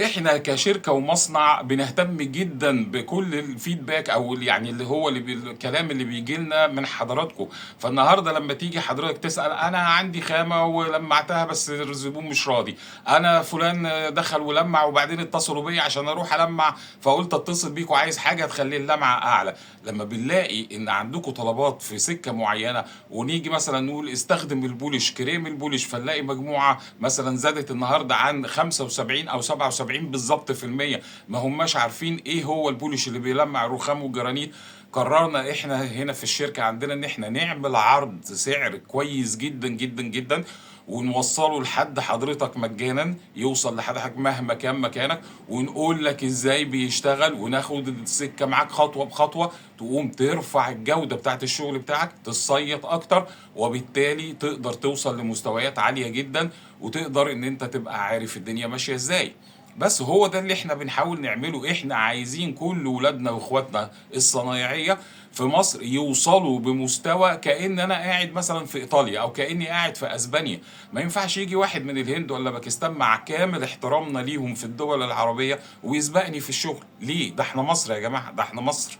احنا كشركه ومصنع بنهتم جدا بكل الفيدباك، او يعني اللي هو الكلام اللي بيجي لنا من حضراتكم. فالنهارده لما تيجي حضرتك تسال، انا عندي خامه ولمعتها بس الزبون مش راضي، انا فلان دخل ولمع وبعدين اتصلوا بيا عشان اروح المع، فقلت اتصل بيكم عايز حاجه تخلي اللمعه اعلى. لما بنلاقي ان عندكم طلبات في سكه معينه، ونيجي مثلا نقول استخدم البولش كريم البولش، فنلاقي مجموعه مثلا زادت النهارده عن 75 او 77 بالظبط في المية، ما هماش عارفين ايه هو البولش اللي بيلمع الرخام والجرانيت. قررنا احنا هنا في الشركه عندنا ان احنا نعمل عرض سعر كويس جدا جدا جدا، ونوصله لحد حضرتك مجانا، يوصل لحضرتك مهما كان مكانك، ونقول لك ازاي بيشتغل، وناخد السكه معاك خطوه بخطوه، تقوم ترفع الجوده بتاعت الشغل بتاعك، تصيط اكتر، وبالتالي تقدر توصل لمستويات عاليه جدا، وتقدر ان انت تبقى عارف الدنيا ماشيه ازاي. بس هو ده اللي احنا بنحاول نعمله. احنا عايزين كل ولادنا واخواتنا الصنايعيه في مصر يوصلوا بمستوى كأن انا قاعد مثلا في ايطاليا، او كأني قاعد في اسبانيا. ما ينفعش يجي واحد من الهند ولا باكستان، مع كامل احترامنا ليهم في الدول العربيه، ويسبقني في الشغل. ليه؟ ده احنا مصر يا جماعه، ده احنا مصر.